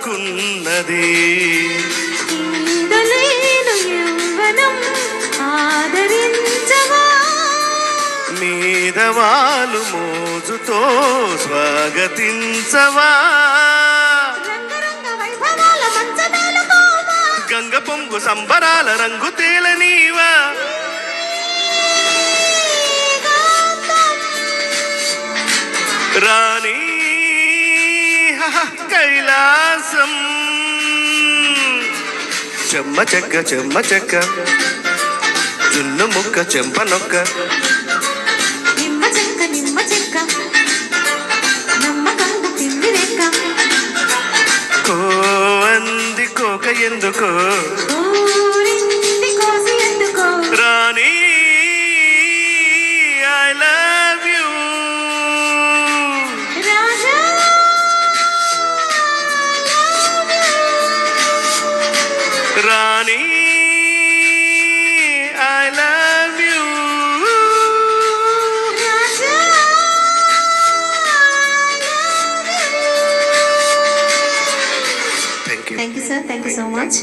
దాచుకున్నది. మీదవాలు మోజుతో స్వాగతించవా, గంగ పొంగు సంబరాల రంగు తేలనీవా, రాణి కైలాసం. చెమ్మ చెక్క జున్ను ముక్క చెంప నొక్క, నిమ్మ చెక్క నమ్మకంగా తిండి రెక్క, కో అంది కోక ఎందుకో, కోసి ఎందుకో, Rani I love you, Raja Rani I love you. Raja. Thank you. Thank you, sir. Thank you so much.